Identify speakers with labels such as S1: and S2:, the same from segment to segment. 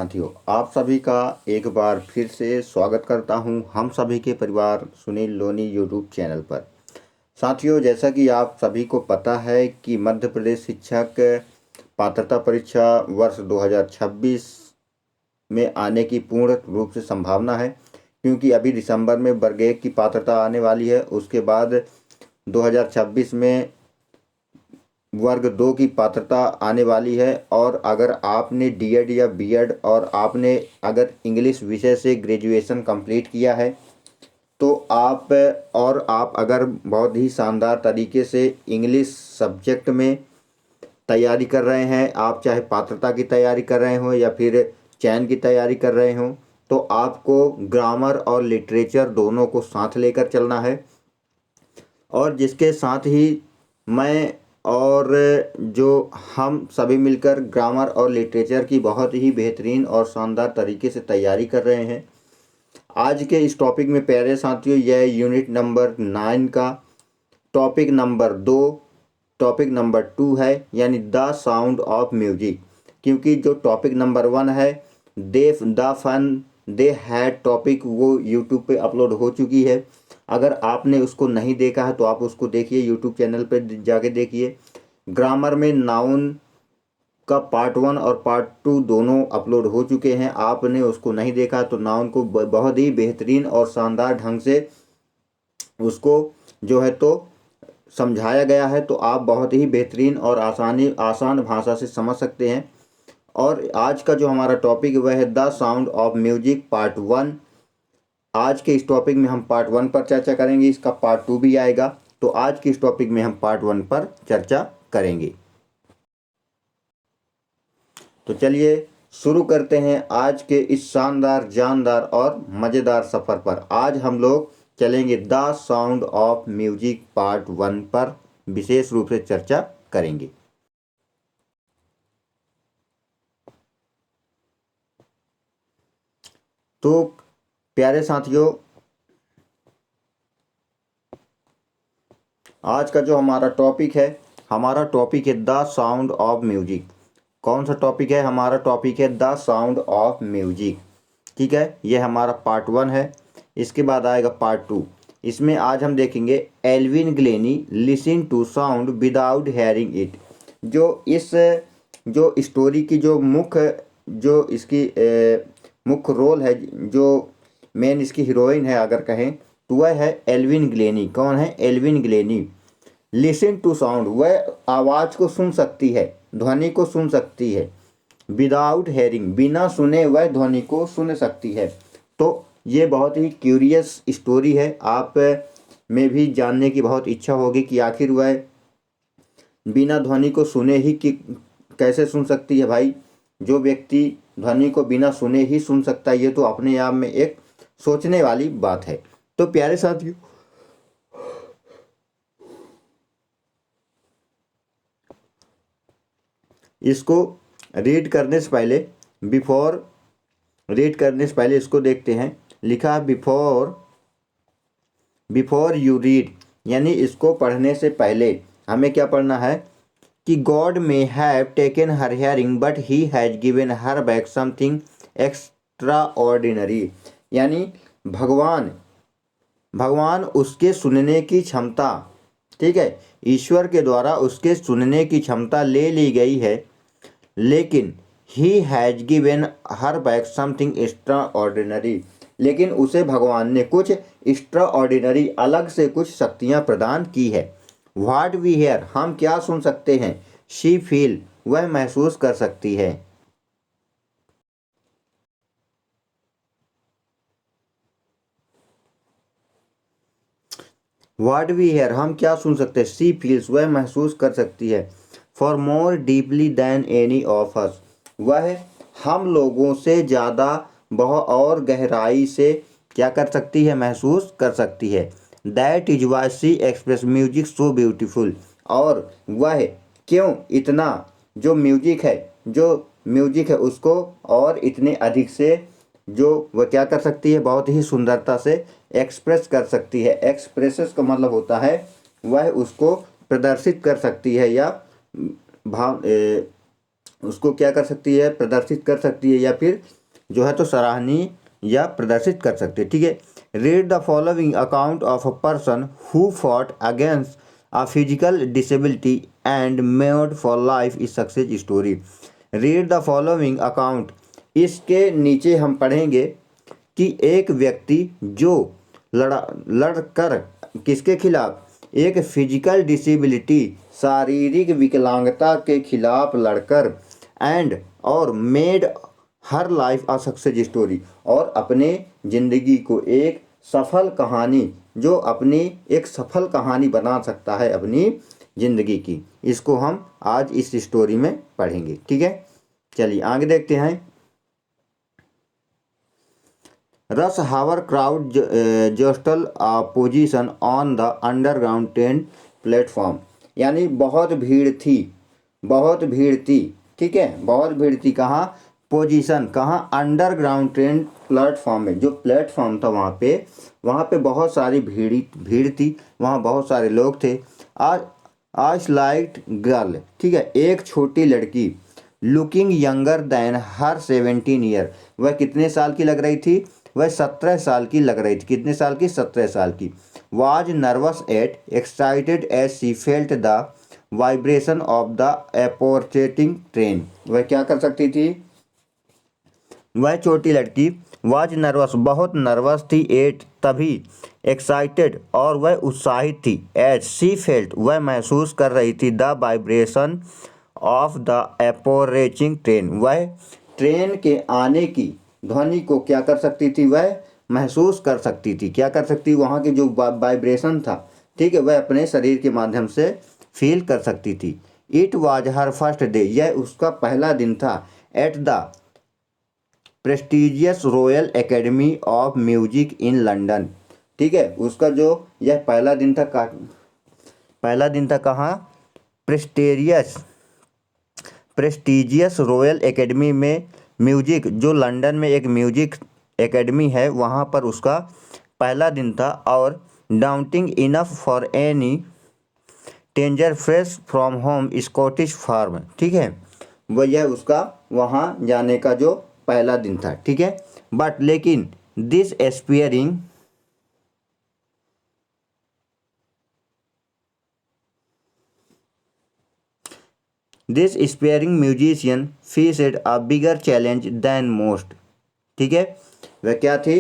S1: साथियों, आप सभी का एक बार फिर से स्वागत करता हूं हम सभी के परिवार सुनील लोनी यूट्यूब चैनल पर। साथियों, जैसा कि आप सभी को पता है कि मध्य प्रदेश शिक्षक पात्रता परीक्षा वर्ष 2026 में आने की पूर्ण रूप से संभावना है, क्योंकि अभी दिसंबर में वर्ग 1 की पात्रता आने वाली है। उसके बाद 2026 में वर्ग 2 की पात्रता आने वाली है। और अगर आपने डीएड या बीएड और आपने अगर इंग्लिश विषय से ग्रेजुएशन कंप्लीट किया है तो आप अगर बहुत ही शानदार तरीके से इंग्लिश सब्जेक्ट में तैयारी कर रहे हैं, आप चाहे पात्रता की तैयारी कर रहे हो या फिर चयन की तैयारी कर रहे हो, तो आपको ग्रामर और लिटरेचर दोनों को साथ लेकर चलना है। और जिसके साथ ही मैं और जो हम सभी मिलकर ग्रामर और लिटरेचर की बहुत ही बेहतरीन और शानदार तरीके से तैयारी कर रहे हैं। आज के इस टॉपिक में प्यारे साथियों, यह यूनिट नंबर 9 का टॉपिक नंबर 2 टॉपिक नंबर 2 है, यानी द साउंड ऑफ म्यूजिक। क्योंकि जो टॉपिक नंबर 1 है the fun they had topic, वो यूट्यूब पे अपलोड हो चुकी है। अगर आपने उसको नहीं देखा है तो आप उसको देखिए, यूट्यूब चैनल पे जाके देखिए। ग्रामर में नाउन का पार्ट 1 और पार्ट 2 दोनों अपलोड हो चुके हैं। आपने उसको नहीं देखा तो नाउन को बहुत ही बेहतरीन और शानदार ढंग से उसको जो है तो समझाया गया है, तो आप बहुत ही बेहतरीन और आसान भाषा से समझ सकते हैं। और आज का जो हमारा टॉपिक वह है the sound of music part 1। आज के इस टॉपिक में हम पार्ट 1 पर चर्चा करेंगे, इसका पार्ट 2 भी आएगा। तो आज के इस टॉपिक में हम पार्ट 1 पर चर्चा करेंगे। तो चलिए शुरू करते हैं आज के इस शानदार, जानदार और मज़ेदार सफ़र पर। आज हम लोग चलेंगे the sound of music part 1 पर, विशेष रूप से चर्चा करेंगे। तो प्यारे साथियों, आज का जो हमारा टॉपिक है द साउंड ऑफ म्यूजिक। कौन सा टॉपिक है? हमारा टॉपिक है द साउंड ऑफ म्यूजिक। ठीक है, ये हमारा पार्ट 1 है। इसके बाद आएगा पार्ट 2। इसमें आज हम देखेंगे Evelyn Glennie listen to sound without hearing it. जो स्टोरी की जो इसकी मुख्य रोल है, जो मेन इसकी हीरोइन है अगर कहें, तो वह है एल्विन ग्लेनी। कौन है? Evelyn Glennie. Listen to sound, वह आवाज़ को सुन सकती है, ध्वनि को सुन सकती है। विदाउट हेयरिंग, बिना सुने वह ध्वनि को सुन सकती है। तो ये बहुत ही क्यूरियस स्टोरी है। आप में भी जानने की बहुत इच्छा होगी कि आखिर वह बिना ध्वनि को सुने ही कि कैसे सुन सकती है। भाई, जो व्यक्ति ध्वनि को बिना सुने ही सुन सकता है, ये तो अपने आप में एक सोचने वाली बात है। तो प्यारे साथियों, इसको रीड करने से पहले इसको देखते हैं। लिखा है बिफोर यू रीड, यानी इसको पढ़ने से पहले हमें क्या पढ़ना है कि गॉड में have taken her hearing but he has given her back something extra ordinary. यानी भगवान उसके सुनने की क्षमता, ठीक है, ईश्वर के द्वारा उसके सुनने की क्षमता ले ली गई है, लेकिन he has given her back something extra ordinary, लेकिन उसे भगवान ने कुछ एक्स्ट्रा ऑर्डिनरी, अलग से कुछ शक्तियां प्रदान की है। व्हाट वी हेयर, हम क्या सुन सकते हैं। शी फील, वह महसूस कर सकती है। व्हाट वी हेयर, हम क्या सुन सकते हैं। शी फील्स, वह महसूस कर सकती है। For more deeply than any of अस, वह हम लोगों से ज़्यादा बहुत और गहराई से क्या कर सकती है, महसूस कर सकती है। That is why she express music so beautiful, और वह क्यों इतना जो म्यूजिक है उसको और इतने अधिक से जो वह क्या कर सकती है, बहुत ही सुंदरता से एक्सप्रेस कर सकती है। एक्सप्रेसेस का मतलब होता है वह उसको प्रदर्शित कर सकती है या भाव उसको क्या कर सकती है, प्रदर्शित कर सकती है, या फिर जो है तो सराहनीय या प्रदर्शित कर सकती है। ठीक है, read the following account of a person who fought against a physical disability and made for life is success story. Read the following account, इसके नीचे हम पढ़ेंगे कि एक व्यक्ति जो लड़कर किसके खिलाफ, एक फिजिकल डिसेबिलिटी शारीरिक विकलांगता के खिलाफ लड़कर एंड और made her life a success story, और अपने जिंदगी को एक सफल कहानी, जो अपनी एक सफल कहानी बना सकता है अपनी जिंदगी की, इसको हम आज इस स्टोरी में पढ़ेंगे। ठीक है, चलिए आगे देखते हैं। Rush hour crowd jostle position on the underground train platform, यानी बहुत भीड़ थी, बहुत भीड़ थी। ठीक है, बहुत भीड़ थी कहाँ, पोजीशन कहाँ, अंडरग्राउंड ट्रेन प्लेटफॉर्म में, जो प्लेटफॉर्म था वहाँ पे बहुत सारी भीड़ थी, वहाँ बहुत सारे लोग थे। आज आज लाइट गर्ल, ठीक है, एक छोटी लड़की, लुकिंग यंगर देन हर 17 ईयर, वह कितने साल की लग रही थी, वह 17 साल की लग रही थी। कितने साल की, 17 साल की। Was nervous yet excited as she felt the vibration of the approaching train, वह क्या कर सकती थी, वह छोटी लड़की वाज नर्वस, बहुत नर्वस थी, एट तभी, एक्साइटेड और वह उत्साहित थी, एज सी फेल्ट वह महसूस कर रही थी, the vibration of the approaching train, वह ट्रेन के आने की ध्वनि को क्या कर सकती थी, वह महसूस कर सकती थी। क्या कर सकती, वहाँ की जो वाइब्रेशन था, ठीक है, वह अपने शरीर के माध्यम से फील कर सकती थी। It was her first day, यह उसका पहला दिन था, at the prestigious royal academy of music in London. ठीक है, उसका जो यह पहला दिन था, पहला दिन था कहाँ, प्रेस्टेरियस प्रेस्टिजियस रॉयल एकेडमी में म्यूजिक, जो लंदन में एक म्यूजिक एकेडमी है, वहाँ पर उसका पहला दिन था। और daunting enough for any teenager fresh from home Scottish farm, ठीक है, वह यह उसका वहाँ जाने का जो पहला दिन था। ठीक है, बट लेकिन this aspiring this aspiring musician faced a bigger challenge than most. ठीक है, वह क्या थी,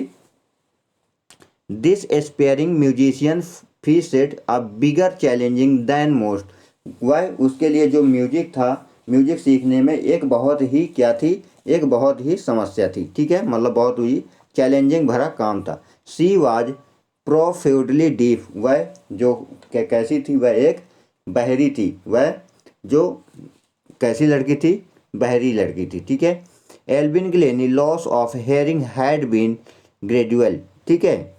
S1: this aspiring musician faced a bigger challenging than most, वह उसके लिए जो म्यूजिक था, म्यूजिक सीखने में एक बहुत ही क्या थी, एक बहुत ही समस्या थी। ठीक है, मतलब बहुत ही चैलेंजिंग भरा काम था। सी वाज प्रोफेडली डीफ, वह जो कैसी थी, वह एक बहरी थी, वह जो कैसी लड़की थी, बहरी लड़की थी। ठीक है, Evelyn Glennie loss of hearing had been gradual. ठीक है,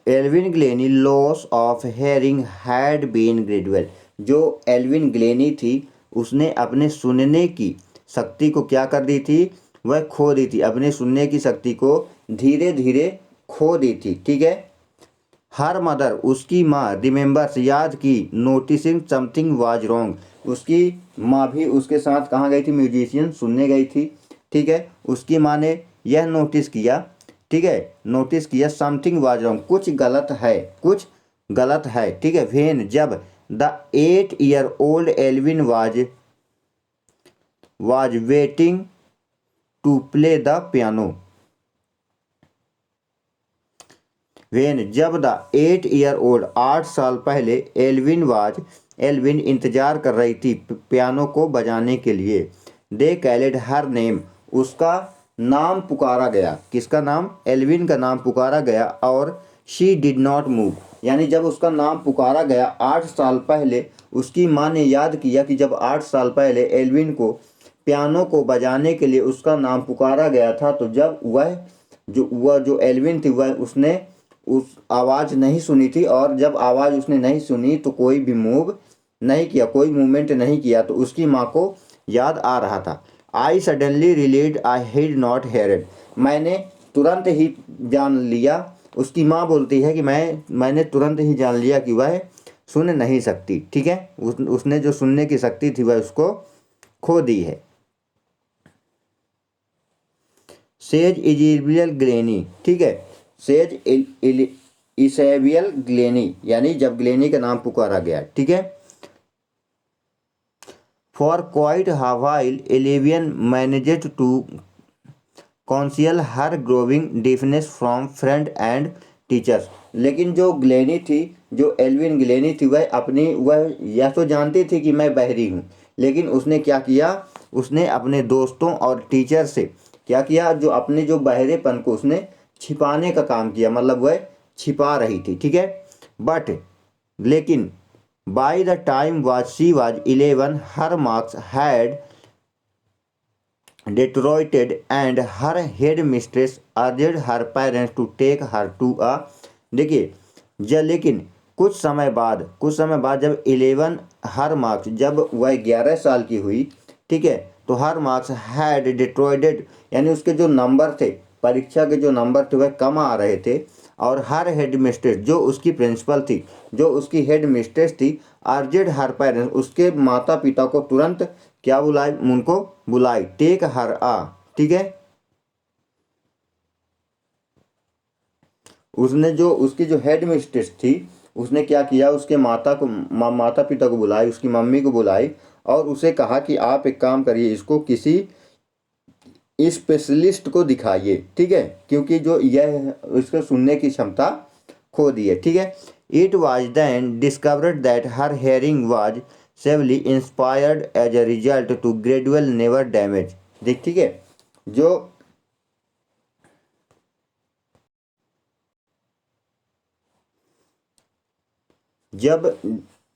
S1: Evelyn Glennie loss of hearing had been gradual, जो एल्विन ग्लेनी थी, उसने अपने सुनने की शक्ति को क्या कर दी थी, वह खो दी थी, अपने सुनने की शक्ति को धीरे धीरे खो दी थी। ठीक है, हर मदर, उसकी माँ, रिमेंबर्स, याद की, नोटिसिंग समथिंग वाज रॉन्ग, उसकी माँ भी उसके साथ कहाँ गई थी, म्यूजिशियन सुनने गई थी। ठीक है, उसकी माँ ने यह नोटिस किया, ठीक है, नोटिस किया, समथिंग वाज रॉन्ग, कुछ गलत है, कुछ गलत है। ठीक है, वेन जब the 8 year old Evelyn was waiting to play the piano, when जब द 8 ईयर ओल्ड 8 साल पहले एल्विन इंतजार कर रही थी पियानो को बजाने के लिए, दे कैलेड हर नेम, उसका नाम पुकारा गया, किसका नाम, एल्विन का नाम पुकारा गया, और शी डिड नॉट मूव, यानी जब उसका नाम पुकारा गया 8 साल पहले, उसकी माँ ने याद किया कि जब 8 साल पहले एल्विन को पियानो को बजाने के लिए उसका नाम पुकारा गया था, तो जब वह जो एल्विन थी, वह उसने उस आवाज़ नहीं सुनी थी, और जब आवाज़ उसने नहीं सुनी तो कोई भी मूव नहीं किया, कोई मूवमेंट नहीं किया, तो उसकी माँ को याद आ रहा था। I suddenly realised I had not heard, मैंने तुरंत ही जान लिया, उसकी माँ बोलती है कि मैंने तुरंत ही जान लिया कि वह सुन नहीं सकती। ठीक है, उसने जो सुनने की शक्ति थी वह उसको खो दी है। सेज इजेबियल ग्लेनी, ठीक है, सेज इसेबियल ग्लेनी, यानी जब ग्लेनी का नाम पुकारा गया। ठीक है, for quite while Evelyn managed to conceal her growing deafness from friend and teachers. लेकिन जो ग्लेनी थी, जो एल्विन ग्लेनी थी, वह यह तो जानती थी कि मैं बहरी हूँ, लेकिन उसने क्या किया, उसने अपने दोस्तों और टीचर से क्या किया, जो अपने जो बहरेपन को उसने छिपाने का काम किया, मतलब वह छिपा रही थी। ठीक है, बट लेकिन by the time was she was 11 her marks had deteriorated and her headmistress urged her parents to take her to a, देखिए लेकिन कुछ समय बाद जब 11 हर मार्क्स, जब वह 11 साल की हुई, ठीक है, तो हर मार्क्स हैड डिट्रॉइडेड, यानी उसके जो नंबर थे, परीक्षा के जो नंबर थे वह कम आ रहे थे, और हर हेड मिस्ट्रेस, जो उसकी प्रिंसिपल थी, जो उसकी हेड मिस्ट्रेस थी, अर्जेड हर पेरेंट्स, उसके माता पिता को तुरंत क्या बुलाए, उनको बुलाई, टेक हर आ। ठीक है, उसने जो उसकी जो हेड मिस्ट्रेस थी, उसने क्या किया, उसके माता पिता को बुलाई, उसकी मम्मी को बुलाई, और उसे कहा कि आप एक काम करिए, इसको किसी स्पेशलिस्ट को दिखाइए। ठीक है, क्योंकि जो यह उसको सुनने की क्षमता खो दी है। ठीक है, it was then discovered that her hearing was severely inspired as a result to gradual never damage. देख, ठीक है, जो जब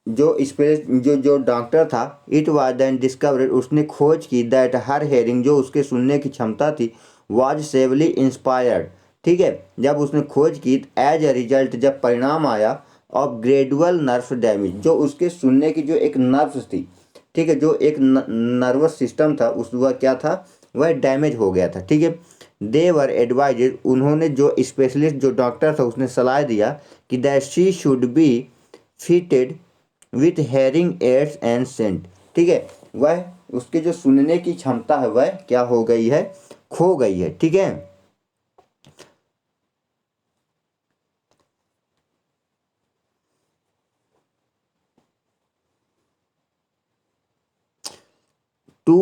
S1: जो स्पेस जो जो डॉक्टर था, इट वाज देन डिस्कवर्ड, उसने खोज की, दैट हर हेयरिंग, जो उसके सुनने की क्षमता थी, वाज सेवली इंस्पायर्ड। ठीक है, जब उसने खोज की, एज अ रिजल्ट, जब परिणाम आया, ऑफ ग्रेजुअल नर्व डैमेज, जो उसके सुनने की जो एक नर्व्स थी, ठीक है, जो एक नर्वस सिस्टम था, उस वह क्या था, वह डैमेज हो गया था। ठीक है, दे वर एडवाइज, उन्होंने जो स्पेशलिस्ट जो डॉक्टर था उसने सलाह दिया कि that she should be fitted with hearing aids and sent. ठीक है, वह उसके जो सुनने की क्षमता है वह क्या हो गई है, खो गई है। ठीक है, to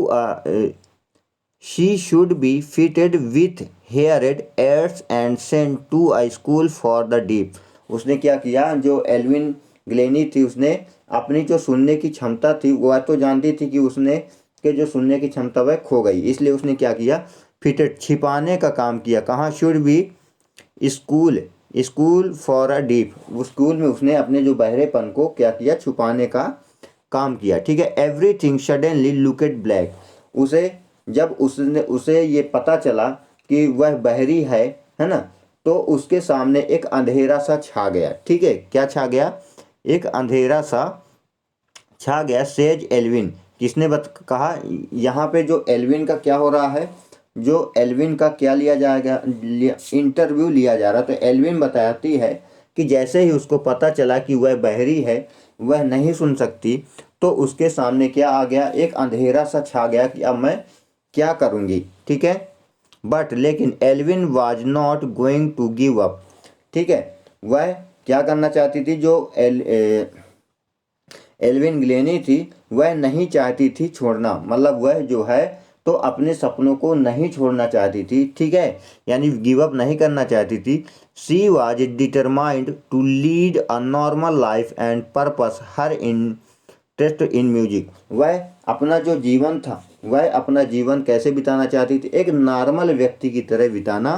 S1: she should be fitted with hearing aids and sent to a school for the deaf। उसने क्या किया, जो एल्विन ग्लेनी थी, उसने अपनी जो सुनने की क्षमता थी, वह तो जानती थी कि उसने के जो सुनने की क्षमता वह खो गई, इसलिए उसने क्या किया, फिटेड, छिपाने का काम किया। कहाँ, should be school, school for a deaf, उस स्कूल में उसने अपने जो बहरेपन को क्या किया, छुपाने का काम किया। ठीक है, एवरीथिंग सडनली लुकेड ब्लैक, उसे जब उसने उसे ये पता चला कि वह बहरी है ना, तो उसके सामने एक अंधेरा सा छा गया। ठीक है, क्या छा गया, एक अंधेरा सा छा गया। सेज एल्विन, किसने कहा, यहाँ पे जो एल्विन का क्या हो रहा है, जो एल्विन का क्या लिया जाएगा, इंटरव्यू लिया जा रहा, तो एल्विन बताती है कि जैसे ही उसको पता चला कि वह बहरी है, वह नहीं सुन सकती, तो उसके सामने क्या आ गया, एक अंधेरा सा छा गया कि अब मैं क्या करूँगी। ठीक है, बट लेकिन Evelyn was not going to give up. ठीक है, वह क्या करना चाहती थी, जो एल्विन ग्लेनी थी, वह नहीं चाहती थी छोड़ना, मतलब वह जो है तो अपने सपनों को नहीं छोड़ना चाहती थी। ठीक है, यानी गिव अप नहीं करना चाहती थी। She was determined to lead a normal life and pursue her interest in music, वह अपना जो जीवन था, वह अपना जीवन कैसे बिताना चाहती थी, एक नॉर्मल व्यक्ति की तरह बिताना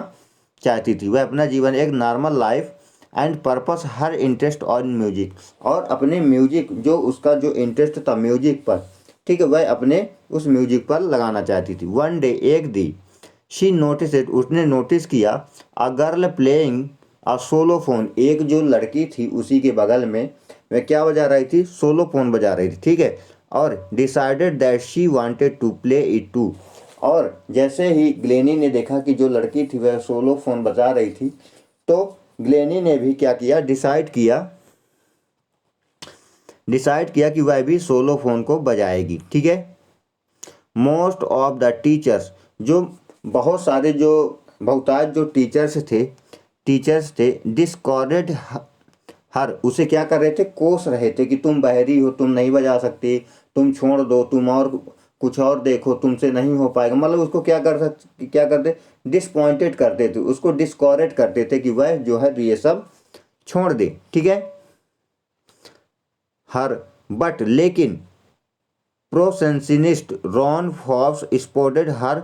S1: चाहती थी। वह अपना जीवन एक normal life and pursue her interest on music, और अपने म्यूजिक, जो उसका जो इंटरेस्ट था म्यूजिक पर, ठीक है, वह अपने उस म्यूजिक पर लगाना चाहती थी। वन डे, एक दिन, शी नोटिस इट, उसने नोटिस किया, अ गर्ल प्लेइंग अ सोलोफोन, एक जो लड़की थी उसी के बगल में, वह क्या बजा रही थी, सोलोफोन बजा रही थी। ठीक है, और decided that she wanted to play it too, और जैसे ही ग्लेनी ने देखा कि जो लड़की थी वह सोलोफोन बजा रही थी, तो ग्लेनी ने भी क्या किया, डिसाइड किया कि वह भी सोलो फोन को बजाएगी। ठीक है। मोस्ट ऑफ द टीचर्स, जो बहुत सारे जो बहुतायत जो टीचर्स थे डिस्कॉर्डेड हर, उसे क्या कर रहे थे, कोस रहे थे कि तुम बहरी हो, तुम नहीं बजा सकती, तुम छोड़ दो, तुम और कुछ और देखो, तुमसे नहीं हो पाएगा। मतलब उसको क्या करते, डिसपॉइंटेड करते थे, उसको डिस्कॉरेज करते थे कि वह जो है ये सब छोड़ दे। ठीक है। हर, बट लेकिन percussionist Ron Forbes spotted her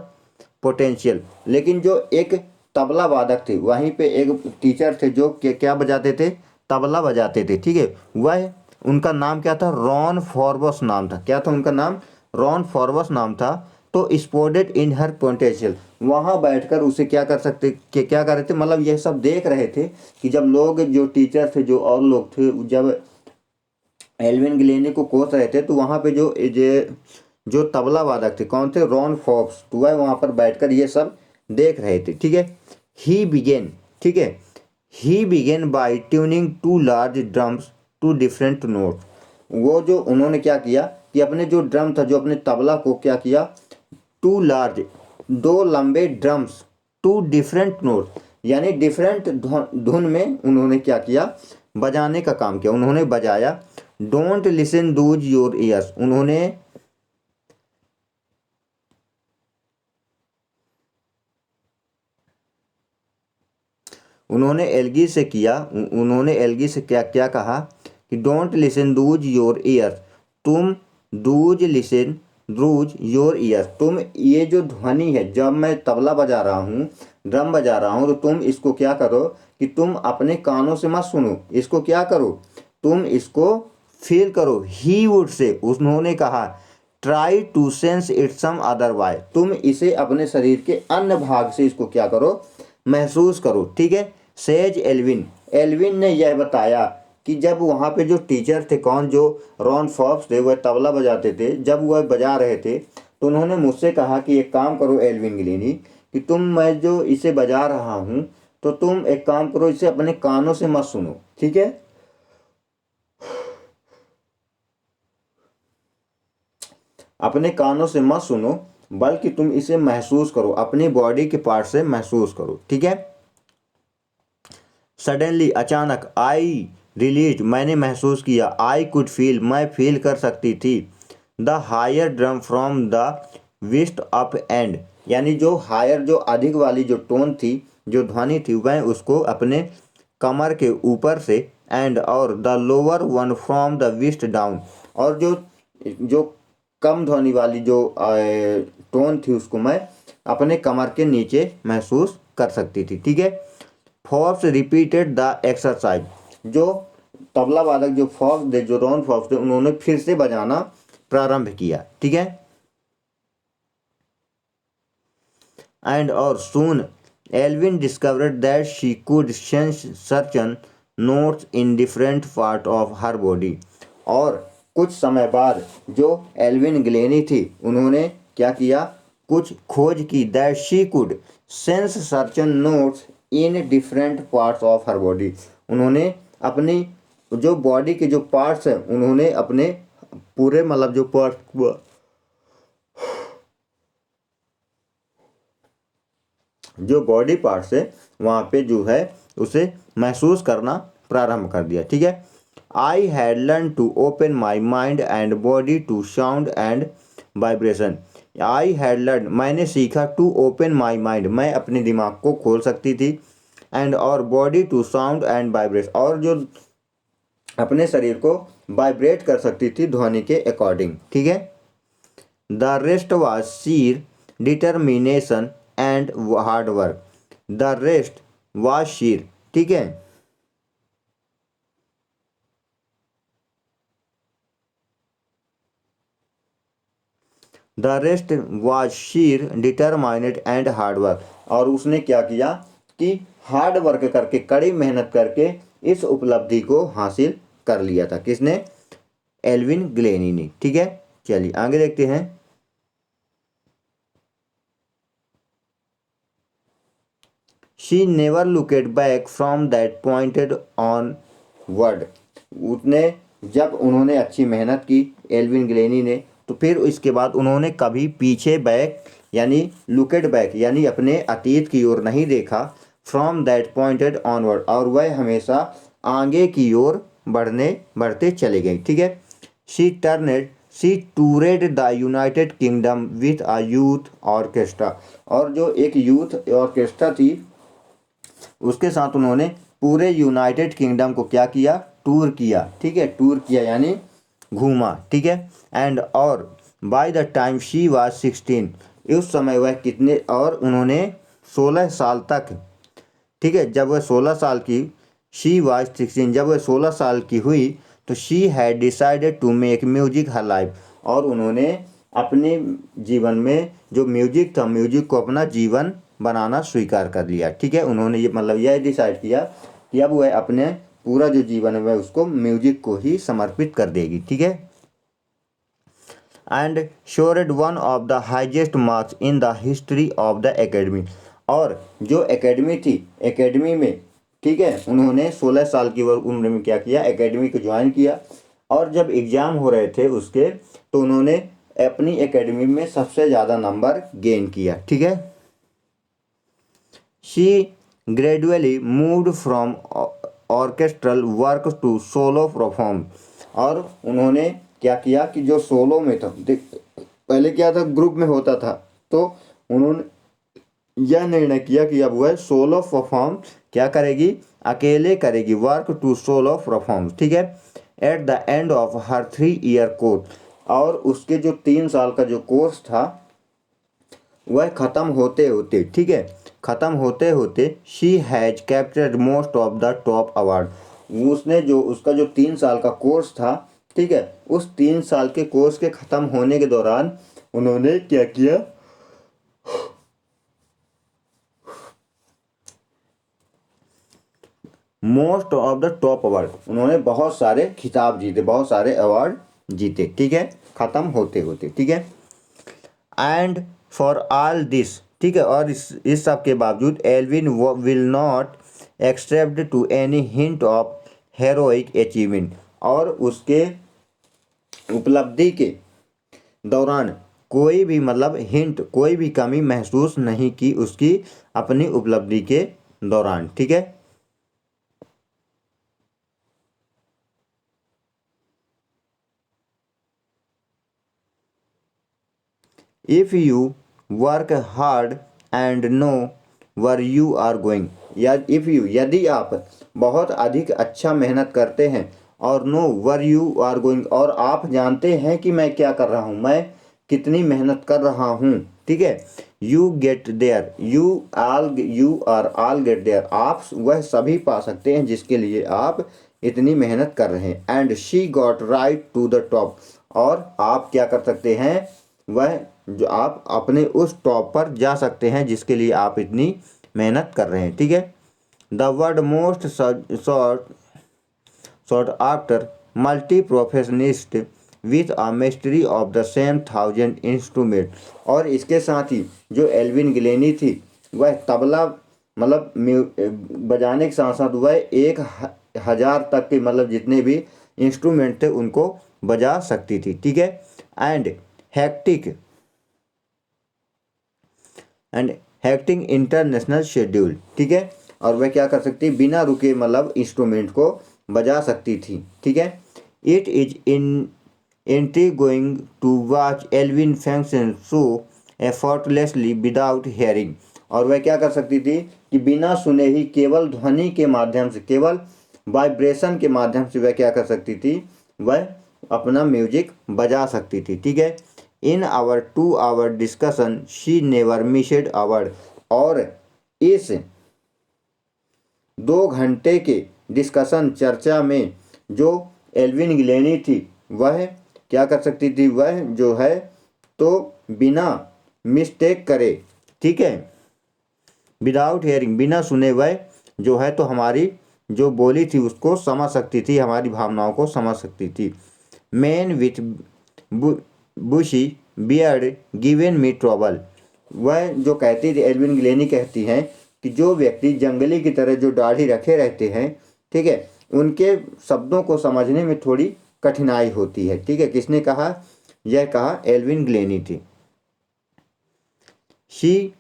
S1: potential, लेकिन जो एक तबला वादक थे, वहीं पे एक टीचर थे जो क्या बजाते थे, तबला बजाते थे। ठीक है। वह, उनका नाम क्या था, रॉन फॉर्बस नाम था। क्या था उनका नाम, रॉन फॉर्बस नाम था। तो स्पॉटेड इन हर पोटेंशियल, वहाँ बैठकर उसे क्या कर रहे थे, मतलब यह सब देख रहे थे कि जब लोग जो टीचर थे, जो और लोग थे, जब एल्विन ग्लेनी को कोस रहे थे, तो वहाँ पे जो तबला वादक थे, कौन थे, रॉन फॉक्स, तो वह वहाँ पर बैठकर ये सब देख रहे थे। ठीक है। ही बिगेन, ठीक है, he began by tuning two large drums to different notes. वो जो उन्होंने क्या किया कि अपने जो ड्रम था, जो अपने तबला को क्या किया, टू लार्ज, दो लंबे ड्रम्स, टू डिफरेंट नोट, यानी डिफरेंट धुन में उन्होंने क्या किया, बजाने का काम किया, उन्होंने बजाया। Don't listen through your ears, उन्होंने एल्गी से क्या क्या कहा कि don't listen through your ears, तुम through listen through your ears, तुम ये जो ध्वनि है, जब मैं तबला बजा रहा हूँ, ड्रम बजा रहा हूँ, तो तुम इसको क्या करो कि तुम अपने कानों से मत सुनो, इसको क्या करो, तुम इसको फील करो। ही वुड से, उन्होंने कहा, try to sense it some other way, तुम इसे अपने शरीर के अन्य भाग से इसको क्या करो, महसूस करो। ठीक है। सेज एल्विन, एल्विन ने यह बताया कि जब वहाँ पे जो टीचर थे, कौन, जो रॉन फॉक्स थे, वह तबला बजाते थे, जब वह बजा रहे थे, तो उन्होंने मुझसे कहा कि एक काम करो एल्विन गिलीनी, कि मैं जो इसे बजा रहा हूँ, तो तुम एक काम करो, इसे अपने कानों से मत सुनो। ठीक है। अपने कानों से मत सुनो, बल्कि तुम इसे महसूस करो, अपनी बॉडी के पार्ट से महसूस करो। ठीक है। सडनली, अचानक, आई रिलीज, मैंने महसूस किया, आई कुड फील, मैं फील कर सकती थी, the higher drum from the waist up and, यानी जो हायर, जो अधिक वाली जो टोन थी, जो ध्वनि थी, वह उसको अपने कमर के ऊपर से, एंड और the lower one from the waist down, और जो जो कम ध्वनि वाली जो टोन थी, उसको मैं अपने कमर के नीचे महसूस कर सकती थी। ठीक है। फॉक्स रिपीटेड द एक्सरसाइज, जो तबला वादक जो फॉक्स थे, जो रॉन फॉक्स थे, उन्होंने फिर से बजाना प्रारंभ किया। ठीक है। एंड और soon Evelyn discovered that she could sense certain notes in different part of her body, और कुछ समय बाद जो एल्विन ग्लेनी थी, उन्होंने क्या किया, कुछ खोज की, that she could sense certain notes in different parts of her body, उन्होंने अपनी जो बॉडी के जो पार्ट्स हैं, उन्होंने अपने पूरे, मतलब जो पार्ट, जो बॉडी पार्ट्स है, वहाँ पे जो है उसे महसूस करना प्रारंभ कर दिया। ठीक है। I had learn to open my mind and body to sound and vibration, I had learn, मैंने सीखा, टू ओपन माई माइंड, मैं अपने दिमाग को खोल सकती थी, एंड और body to sound and vibration, और जो अपने शरीर को वाइब्रेट कर सकती थी ध्वनि के अकॉर्डिंग। ठीक है। The rest was sheer determination and hard work, the rest was sheer, ठीक है, the rest was sheer determined and hard work, और उसने क्या किया कि हार्ड वर्क करके, कड़ी मेहनत करके इस उपलब्धि को हासिल कर लिया था। किसने, एल्विन ग्लेनी ने। ठीक है। चलिए आगे देखते हैं। She never looked back from that pointed onward. उसने जब उन्होंने अच्छी मेहनत की एल्विन ग्लेनी ने, तो फिर इसके बाद उन्होंने कभी पीछे बैक यानी लुकेड बैक यानी अपने अतीत की ओर नहीं देखा। फ्रॉम दैट पॉइंटेड ऑनवर्ड, और वह हमेशा आगे की ओर बढ़ते चले गए। ठीक है। She toured the United Kingdom with a youth orchestra, और जो एक यूथ ऑर्केस्ट्रा थी उसके साथ उन्होंने पूरे यूनाइटेड किंगडम को क्या किया, टूर किया। ठीक है, टूर किया यानी घूमा। ठीक है। एंड और by the time she was 16, उस समय वह कितने, और उन्होंने 16 साल तक, ठीक है, जब वह 16 साल की, शी वाज 16, जब वह 16 साल की हुई तो she had decided to make music her life, और उन्होंने अपने जीवन में जो म्यूजिक था, म्यूजिक को अपना जीवन बनाना स्वीकार कर लिया। ठीक है, उन्होंने ये मतलब यह डिसाइड किया कि अब वह अपने पूरा जो जीवन है वह उसको म्यूजिक को ही समर्पित कर देगी। ठीक है। And secured one of the highest marks in the history of the academy, और जो एकेडमी थी, एकेडमी में, ठीक है, उन्होंने 16 साल की उम्र में क्या किया, एकेडमी को ज्वाइन किया, और जब एग्ज़ाम हो रहे थे उसके, तो उन्होंने अपनी एकेडमी में सबसे ज़्यादा नंबर गेन किया। ठीक है। She gradually moved from orchestral work to solo perform, और उन्होंने क्या किया कि जो सोलो में था, पहले क्या था, ग्रुप में होता था, तो उन्होंने यह निर्णय किया कि अब वह सोलो परफॉर्म क्या करेगी, अकेले करेगी, वर्क टू सोलो परफॉर्म। ठीक है। At the end of her 3 year course, और उसके जो 3 साल का जो कोर्स था वह ख़त्म होते होते, ठीक है, ख़त्म होते होते she has captured most of the top award, उसने जो उसका जो 3 साल का कोर्स था, ठीक है, उस 3 साल के कोर्स के ख़त्म होने के दौरान उन्होंने क्या किया, most of the top award, उन्होंने बहुत सारे खिताब जीते, बहुत सारे अवार्ड जीते। ठीक है, ख़त्म होते होते। ठीक है। एंड फॉर ऑल दिस, ठीक है, और इस सब के बावजूद Evelyn will not accept to any hint of heroic achievement, और उसके उपलब्धि के दौरान कोई भी मतलब हिंट, कोई भी कमी महसूस नहीं की उसकी अपनी उपलब्धि के दौरान। ठीक है। If you work hard and know where you are going, या इफ़ यू, यदि आप बहुत अधिक अच्छा मेहनत करते हैं, और know where you are going, और आप जानते हैं कि मैं क्या कर रहा हूँ, मैं कितनी मेहनत कर रहा हूँ। ठीक है। You get there, you are all get there, आप वह सभी पा सकते हैं जिसके लिए आप इतनी मेहनत कर रहे हैं। And she got right to the top, और आप क्या कर सकते हैं, वह जो आप अपने उस टॉप पर जा सकते हैं जिसके लिए आप इतनी मेहनत कर रहे हैं। ठीक है। The world most sought after multi percussionist with a mystery of the same 1000 instrument, और इसके साथ ही जो एल्विन ग्लेनी थी वह तबला मतलब बजाने के साथ साथ वह 1000 तक के मतलब जितने भी इंस्ट्रूमेंट थे उनको बजा सकती थी। ठीक है। एंड हैक्टिक इंटरनेशनल शेड्यूल, ठीक है, और वह क्या कर सकती है, बिना रुके मतलब इंस्ट्रूमेंट को बजा सकती थी। ठीक है। It is anti going to watch Evelyn function so effortlessly without hearing, और वह क्या कर सकती थी कि बिना सुने ही, केवल ध्वनि के माध्यम से, केवल वाइब्रेशन के माध्यम से वह क्या कर सकती थी, वह अपना म्यूजिक बजा सकती थी। ठीक है। In our 2 hour discussion she never missed a word, और इस 2 घंटे के डिस्कशन चर्चा में जो एल्विन ग्लेनी थी वह क्या कर सकती थी, वह जो है तो बिना मिस्टेक करे, ठीक है, विदाउट हेयरिंग, बिना सुने वह जो है तो हमारी जो बोली थी उसको समझ सकती थी, हमारी भावनाओं को समझ सकती थी। Man with bushy beard given me trouble, वह जो कहती थी, एल्विन ग्लेनी कहती हैं कि जो व्यक्ति जंगली की तरह जो दाढ़ी रखे रहते हैं, ठीक है, उनके शब्दों को समझने में थोड़ी कठिनाई होती है। ठीक है, किसने कहा? यह कहा एल्विन ग्लेनी थी। शी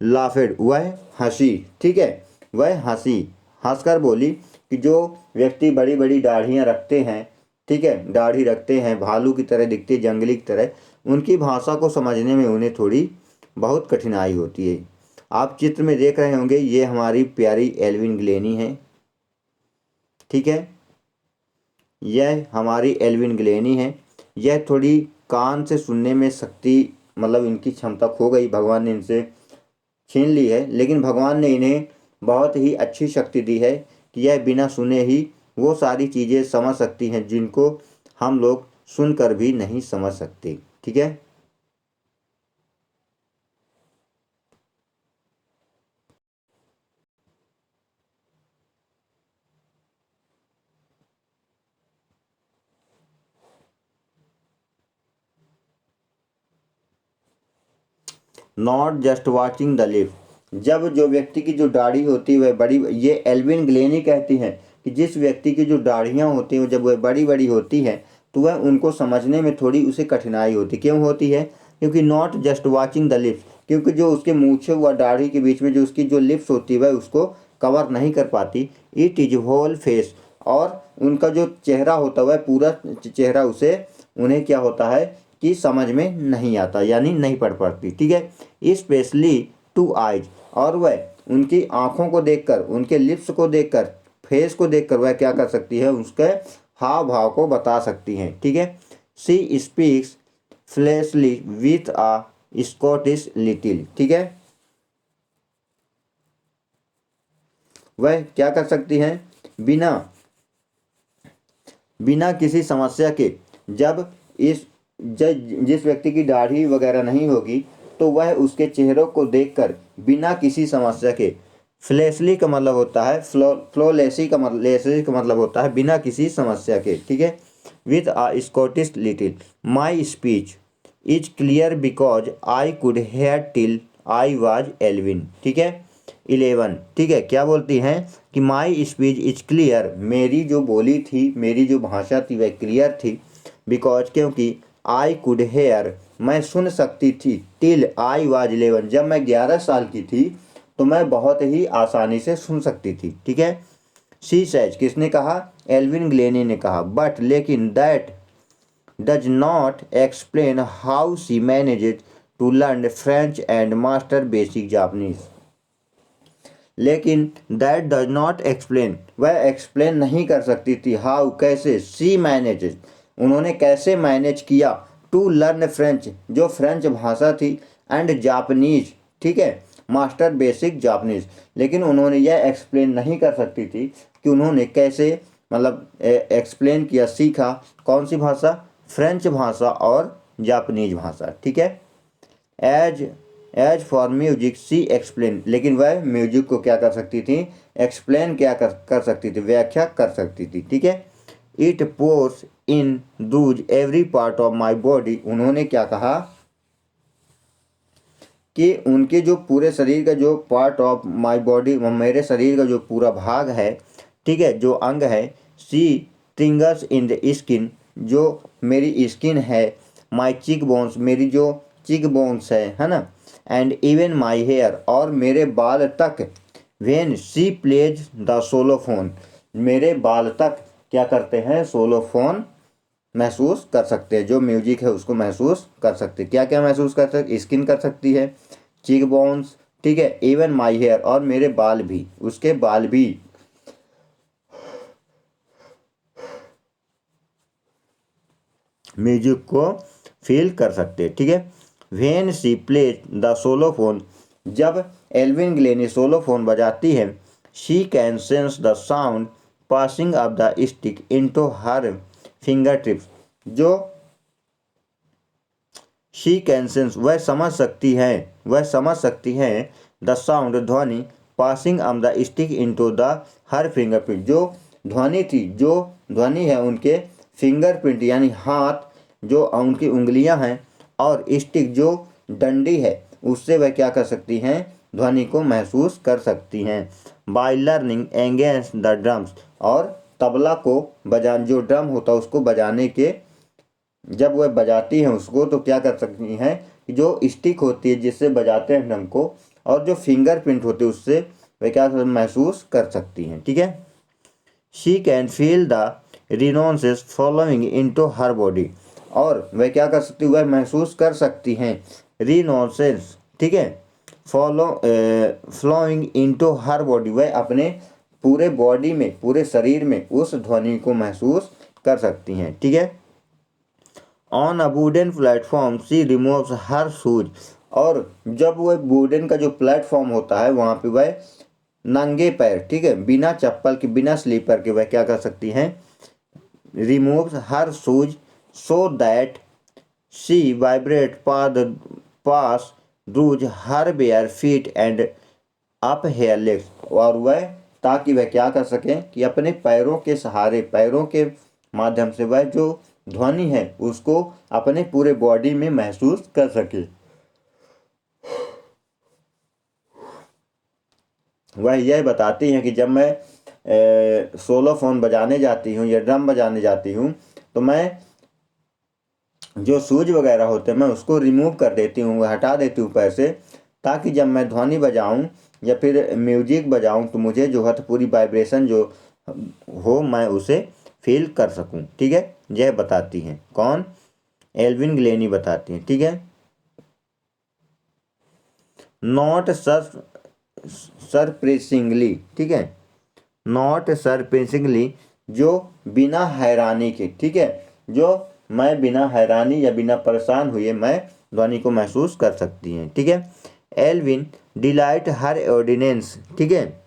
S1: लाफेड, वह हंसी। ठीक है, वह हंसी, हंसकर बोली कि जो व्यक्ति बड़ी बड़ी दाढ़ियाँ रखते हैं, ठीक है, दाढ़ी रखते हैं, भालू की तरह दिखते, जंगली की तरह, उनकी भाषा को समझने में उन्हें थोड़ी बहुत कठिनाई होती है। आप चित्र में देख रहे होंगे, ये हमारी प्यारी एल्विन ग्लेनी है। ठीक है, यह हमारी एल्विन ग्लेनी है। यह थोड़ी कान से सुनने में शक्ति, मतलब इनकी क्षमता खो गई, भगवान ने इनसे छीन ली है, लेकिन भगवान ने इन्हें बहुत ही अच्छी शक्ति दी है कि यह बिना सुने ही वो सारी चीज़ें समझ सकती हैं जिनको हम लोग सुनकर भी नहीं समझ सकते। ठीक है, not just watching the lip, जब जो व्यक्ति की जो दाढ़ी होती है वह बड़ी, ये एल्विन ग्लेनी कहती हैं कि जिस व्यक्ति की जो दाढ़ियाँ होती हैं जब वह बड़ी बड़ी होती हैं तो वह उनको समझने में थोड़ी उसे कठिनाई होती। क्यों होती है? क्योंकि not just watching the lips, क्योंकि जो उसके मूछे व दाढ़ी के बीच में जो उसकी जो लिप्स होती है वह उसको कवर नहीं कर पाती। इट इज होल फेस, और उनका जो चेहरा होता है वह पूरा चेहरा उसे, उन्हें क्या होता है कि समझ में नहीं आता, यानी नहीं पढ़ पाती। ठीक है, स्पेशली टू आइज, और वह उनकी आंखों को देखकर, उनके लिप्स को देखकर, फेस को देखकर वह क्या कर सकती है, उसके हाव भाव को बता सकती हैं। ठीक है, she speaks flashily with a Scottish little. ठीक है, वह क्या कर सकती हैं, बिना बिना किसी समस्या के, जब जिस व्यक्ति की दाढ़ी वगैरह नहीं होगी तो वह उसके चेहरों को देखकर बिना किसी समस्या के, फ्लैशली का मतलब होता है फ्लॉलेसी का मतलब, लेसी का मतलब होता है बिना किसी समस्या के। ठीक है, with a Scottish little, my speech is clear because I could hear till I was eleven. ठीक है, 11। ठीक है, क्या बोलती हैं कि माई स्पीच इज क्लियर, मेरी जो बोली थी, मेरी जो भाषा थी वह क्लियर थी, बिकॉज क्योंकि आई कुड हेयर, मैं सुन सकती थी, टिल आई वाज 11, जब मैं 11 साल की थी तो मैं बहुत ही आसानी से सुन सकती थी। ठीक है, शी सेज, किसने कहा? एल्विन ग्लेनी ने कहा, बट लेकिन that does not explain how she managed to learn French and master basic Japanese. लेकिन दैट डज नॉट एक्सप्लेन, वह एक्सप्लेन नहीं कर सकती थी, हाउ कैसे, शी मैनेजेड, उन्होंने कैसे मैनेज किया, टू लर्न फ्रेंच, जो फ्रेंच भाषा थी, एंड जापानीज, ठीक है, मास्टर बेसिक जापानीज, लेकिन उन्होंने यह एक्सप्लेन नहीं कर सकती थी कि उन्होंने कैसे, मतलब एक्सप्लेन किया, सीखा कौन सी भाषा? फ्रेंच भाषा और जापानीज भाषा। ठीक है, as for music she explain, लेकिन वह म्यूजिक को क्या कर सकती थी? एक्सप्लेन क्या कर सकती थी? व्याख्या कर सकती थी। ठीक है, it pores in Dooj every part of my body, उन्होंने क्या कहा कि उनके जो पूरे शरीर का जो पार्ट ऑफ माई बॉडी, मेरे शरीर का जो पूरा भाग है, ठीक है, जो अंग है, सी टिंगर्स इन द स्किन, जो मेरी स्किन है, माई चिक बोन्स, मेरी जो चिक बोन्स है ना, एंड इवन माई हेयर, और मेरे बाल तक, वेन शी प्लेज द सोलोफोन, मेरे बाल तक क्या करते हैं? सोलोफोन महसूस कर सकते हैं, जो म्यूजिक है उसको महसूस कर सकते हैं। क्या क्या महसूस कर सकते? स्किन कर सकती है, चीक बोन्स, ठीक है, इवन माई हेयर, और मेरे बाल भी, उसके बाल भी म्यूजिक को फील कर सकते हैं। ठीक है, वेन शी प्लेज द सोलोफोन, जब एल्विन ग्लेनी सोलोफोन बजाती है, she can sense the sound passing of the stick into her finger tips, जो शी कैन सेंस, वह समझ सकती है, वह समझ सकती है, द साउंड, ध्वनि, passing of the stick into the her finger print, जो ध्वनि थी, जो ध्वनि है उनके फिंगर प्रिंट यानी हाथ, जो उनकी उंगलियां हैं, और स्टिक जो डंडी है, उससे वह क्या कर सकती हैं? ध्वनि को महसूस कर सकती हैं। By learning against the drums, और तबला को जो ड्रम होता है उसको बजाने के, जब वह बजाती हैं उसको, तो क्या कर सकती हैं, जो स्टिक होती है जिससे बजाते हैं ड्रम को, और जो फिंगरप्रिंट होती है उससे वह क्या महसूस कर सकती हैं। ठीक है। She can feel the resonances following into her body, और वह क्या कर सकती है, वह महसूस कर सकती हैं रिनोन्सेस, ठीक है, फ्लोइंग इनटू हर बॉडी, वह अपने पूरे बॉडी में, पूरे शरीर में उस ध्वनि को महसूस कर सकती हैं। ठीक है। On a wooden platform she removes her shoes, और जब वह वुडन का जो प्लेटफॉर्म होता है वहाँ पे वह नंगे पैर, ठीक है, बिना चप्पल के, बिना स्लीपर के वह क्या कर सकती हैं, removes her shoes so that she vibrate pass ROUGE her bare feet and up here legs, और वह ताकि वह क्या कर सकें कि अपने पैरों के सहारे, पैरों के माध्यम से वह जो ध्वनि है उसको अपने पूरे बॉडी में महसूस कर सके। वह यह बताती हैं कि जब मैं सोलोफोन बजाने जाती हूँ या ड्रम बजाने जाती हूँ तो मैं जो शूज वगैरह होते हैं मैं उसको रिमूव कर देती हूँ, वह हटा देती हूँ पैर से, ताकि जब मैं ध्वनि बजाऊँ या फिर म्यूजिक बजाऊँ तो मुझे जो है तो पूरी वाइब्रेशन जो हो मैं उसे फील कर सकूँ। ठीक है। यह बताती हैं कौन, एल्विन ग्लेनी बताती हैं। ठीक है। नॉट सरप्रेसिंगली, ठीक है, नॉट सरप्रेसिंगली, जो बिना हैरानी के, ठीक है, जो मैं बिना हैरानी या बिना परेशान हुए मैं ध्वनि को महसूस कर सकती हैं। ठीक है। एल्विन डिलाइट हर ऑर्डिनेंस, ठीक है,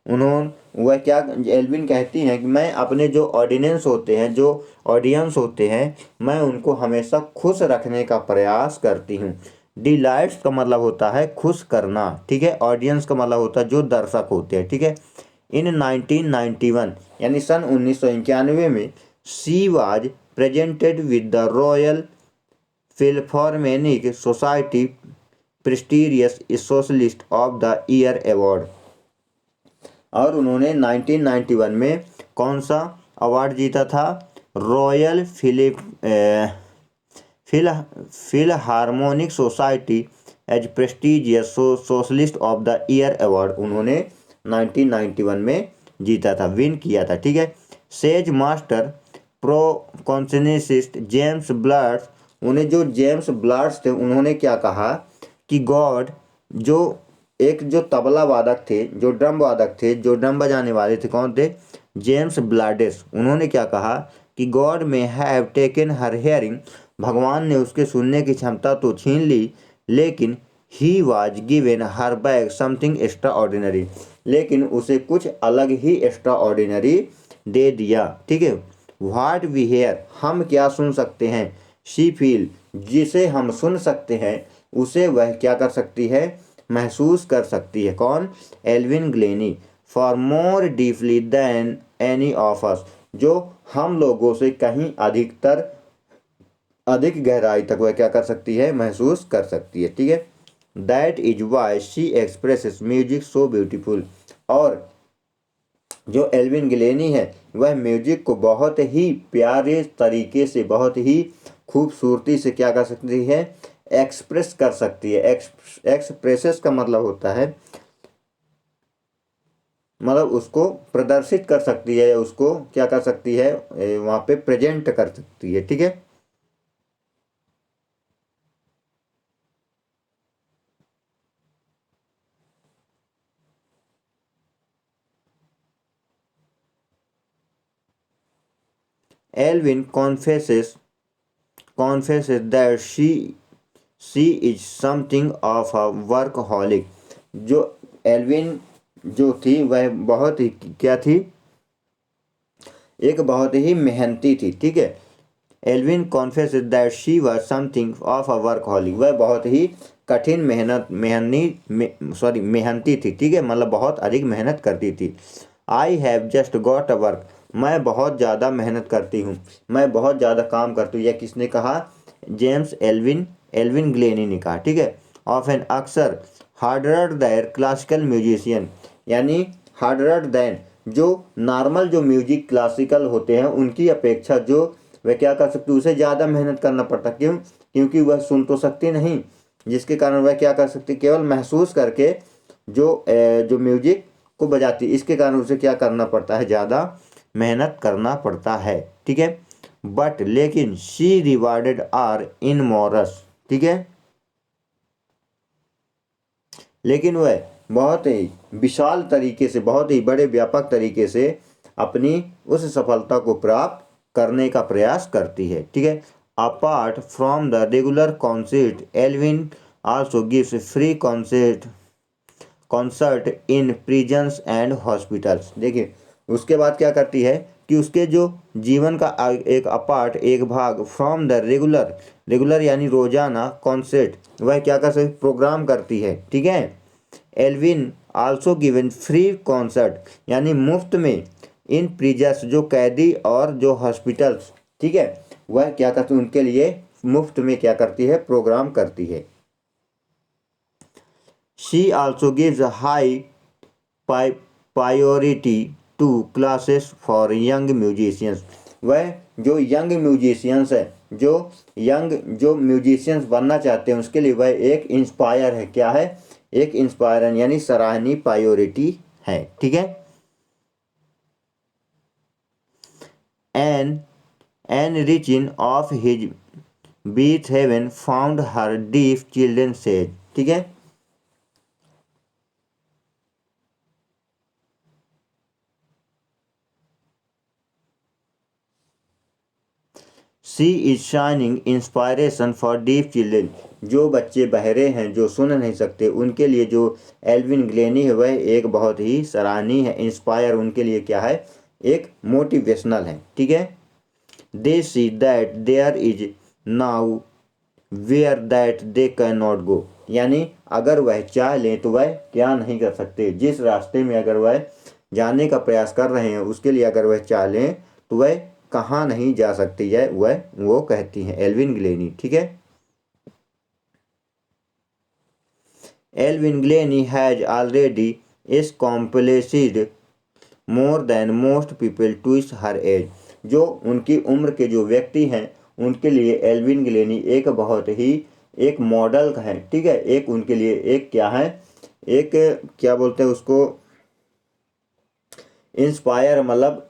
S1: उन्होंने वह क्या, एल्विन कहती हैं कि मैं अपने जो ऑर्डिनेंस होते हैं, जो ऑडियंस होते हैं, मैं उनको हमेशा खुश रखने का प्रयास करती हूँ। डिलाइट्स का मतलब होता है खुश करना, ठीक है, ऑडियंस का मतलब होता है जो दर्शक होते हैं। ठीक है। इन 1991 यानी सन 1991 में she was presented with the Royal Philharmonic Society prestigious socialist of the year award, और उन्होंने 1991 में कौन सा अवार्ड जीता था, Royal Philharmonic Society as prestigious socialist of the year award उन्होंने 1991 में जीता था, विन किया था। ठीक है। सेज मास्टर प्रो कॉन्सनेसिस्ट जेम्स ब्लाड्स, उन्हें जो जेम्स ब्लाड्स थे उन्होंने क्या कहा कि गॉड, जो एक जो तबला वादक थे, जो ड्रम वादक थे, जो ड्रम बजाने वाले थे, कौन थे, जेम्स ब्लाडेस, उन्होंने क्या कहा कि गॉड में हैव टेकन हर हेयरिंग, भगवान ने उसके सुनने की क्षमता तो छीन ली, लेकिन he was given her back something extra ordinary, लेकिन उसे कुछ अलग ही एक्स्ट्रा ऑर्डिनरी दे दिया। ठीक है। व्हाट वी हेयर, हम क्या सुन सकते हैं, शी फील, जिसे हम सुन सकते हैं उसे वह क्या कर सकती है, महसूस कर सकती है। कौन, Evelyn Glennie, for more deeply than any of us, जो हम लोगों से कहीं अधिक गहराई तक वह क्या कर सकती है, महसूस कर सकती है। ठीक है। That is why she expresses music so beautiful, और जो एल्विन ग्लेनी है वह म्यूजिक को बहुत ही प्यारे तरीके से, बहुत ही खूबसूरती से क्या कर सकती है, एक्सप्रेस कर सकती है। एक्सप्रेसेस का मतलब होता है, मतलब उसको प्रदर्शित कर सकती है, उसको क्या कर सकती है, वहाँ पे प्रेजेंट कर सकती है। ठीक है। Evelyn confesses that she is something of a workaholic, जो एल्विन जो थी वह बहुत ही क्या थी, एक बहुत ही मेहनती थी। ठीक है। Evelyn confesses that she was something of a workaholic, वह बहुत ही कठिन मेहनती थी। ठीक है, मतलब बहुत अधिक मेहनत करती थी। I have just got a work, मैं बहुत ज़्यादा मेहनत करती हूँ, मैं बहुत ज़्यादा काम करती हूँ। यह किसने कहा, जेम्स एल्विन ग्लेनी ने कहा। ठीक है। ऑफ एन अक्सर हार्डर दैन क्लासिकल म्यूजिशियन, यानी हार्डर दैन जो नॉर्मल जो म्यूजिक क्लासिकल होते हैं उनकी अपेक्षा जो वह क्या कर सकते, उसे ज़्यादा मेहनत करना पड़ता। क्यों? क्योंकि वह सुन तो सकती नहीं, जिसके कारण वह क्या कर सकती, केवल महसूस करके जो म्यूजिक को बजाती, इसके कारण उसे क्या करना पड़ता है, ज़्यादा मेहनत करना पड़ता है। ठीक है, बट लेकिन शी रिवार्डेड आर इन मॉरस, ठीक है, लेकिन वह बहुत ही विशाल तरीके से, बहुत ही बड़े व्यापक तरीके से अपनी उस सफलता को प्राप्त करने का प्रयास करती है। ठीक है, apart from the regular concert Evelyn also gives free concert in prisons and hospitals. देखिए उसके बाद क्या करती है कि उसके जो जीवन का एक अपार्ट, एक भाग, फ्रॉम द रेगुलर यानी रोजाना कॉन्सर्ट, वह क्या कर सकती, प्रोग्राम करती है। ठीक है, Evelyn also given free concert यानी मुफ्त में इन प्रिजन्स जो कैदी और जो हॉस्पिटल्स, ठीक है, वह क्या करती है, उनके लिए मुफ्त में क्या करती है, प्रोग्राम करती है। She also gives a high priority to classes for young musicians। वह जो यंग म्यूजिशियंस है, जो म्यूजिशियंस बनना चाहते हैं उसके लिए वह एक इंस्पायर है। क्या है? एक इंस्पायर यानी सराहनीय प्रायोरिटी है। ठीक है, enriching of his Beethoven found her deaf children says. ठीक है, she is shining inspiration for deaf children, जो बच्चे बहरे हैं, जो सुन नहीं सकते, उनके लिए जो एल्विन ग्लेनी है वह एक बहुत ही सराहनीय है। इंस्पायर उनके लिए क्या है, एक मोटिवेशनल है। ठीक है, they see that there is nowhere that they can not go, यानी अगर वह चाह लें तो वह क्या नहीं कर सकते, जिस रास्ते में अगर वह जाने का प्रयास कर रहे हैं उसके लिए अगर वह चाह लें तो वह कहाँ नहीं जा सकती है, वह वो कहती हैं एल्विन ग्लेनी। ठीक है, Evelyn Glennie has already accomplished more than most people to her age, जो उनकी उम्र के जो व्यक्ति हैं उनके लिए एल्विन ग्लेनी एक बहुत ही एक मॉडल है। ठीक है, एक उनके लिए एक क्या है, एक क्या बोलते हैं उसको, इंस्पायर मतलब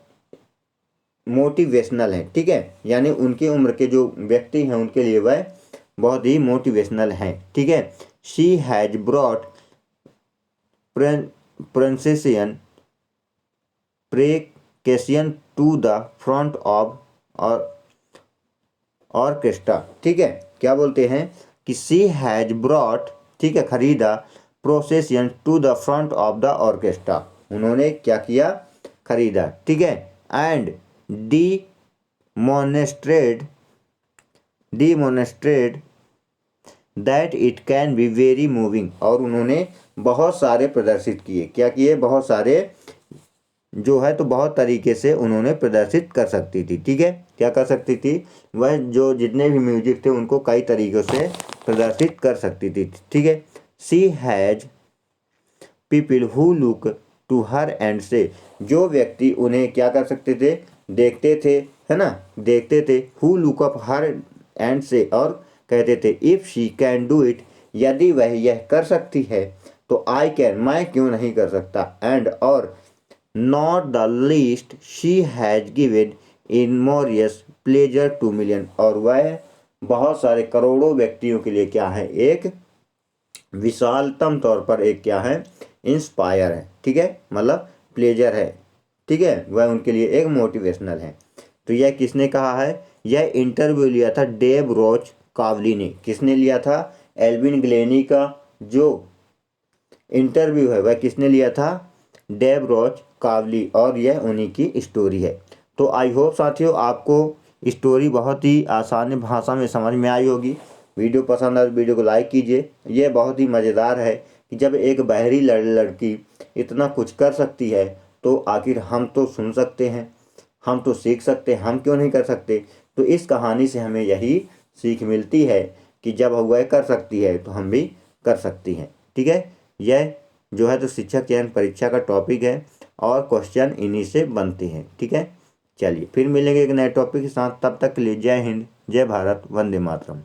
S1: मोटिवेशनल है। ठीक है, यानी उनकी उम्र के जो व्यक्ति हैं उनके लिए वह बहुत ही मोटिवेशनल हैं। ठीक है, she has brought percussion percussion to the front of orchestra. ठीक है, क्या बोलते हैं कि शी हैज ब्रॉट, ठीक है, खरीदा, percussion to the front of the orchestra, उन्होंने क्या किया, खरीदा। ठीक है, and demonstrate that it can be very moving, और उन्होंने बहुत सारे प्रदर्शित किए, क्या किए, बहुत सारे जो है तो बहुत तरीके से उन्होंने प्रदर्शित कर सकती थी। ठीक है, क्या कर सकती थी, वह जो जितने भी म्यूजिक थे उनको कई तरीक़ों से प्रदर्शित कर सकती थी। ठीक है, she has people who look to her and say, जो व्यक्ति उन्हें क्या कर सकते थे, देखते थे, है ना, देखते थे, who look up her and से, और कहते थे if she can do it, यदि वह यह कर सकती है तो आई कैन, मैं क्यों नहीं कर सकता, एंड और not the least she has given enormous pleasure to million, और वह बहुत सारे करोड़ों व्यक्तियों के लिए क्या है, एक विशालतम तौर पर एक क्या है, इंस्पायर है। ठीक है, मतलब प्लेजर है। ठीक है, वह उनके लिए एक मोटिवेशनल है। तो यह किसने कहा है, यह इंटरव्यू लिया था डेब रोच कावली ने। किसने लिया था, एल्विन ग्लेनी का जो इंटरव्यू है वह किसने लिया था, डेब रोच कावली, और यह उन्हीं की स्टोरी है। तो आई होप साथियों आपको स्टोरी बहुत ही आसान भाषा में समझ में आई होगी। वीडियो पसंद आए वीडियो को लाइक कीजिए। यह बहुत ही मज़ेदार है कि जब एक बहरी लड़की इतना कुछ कर सकती है तो आखिर हम तो सुन सकते हैं, हम तो सीख सकते हैं, हम क्यों नहीं कर सकते। तो इस कहानी से हमें यही सीख मिलती है कि जब वह कर सकती है तो हम भी कर सकती हैं। ठीक है, यह जो है तो शिक्षक चयन परीक्षा का टॉपिक है और क्वेश्चन इन्हीं से बनते हैं। ठीक है, चलिए फिर मिलेंगे एक नए टॉपिक के साथ। तब तक के लिए जय हिंद, जय भारत, वंदे मातरम।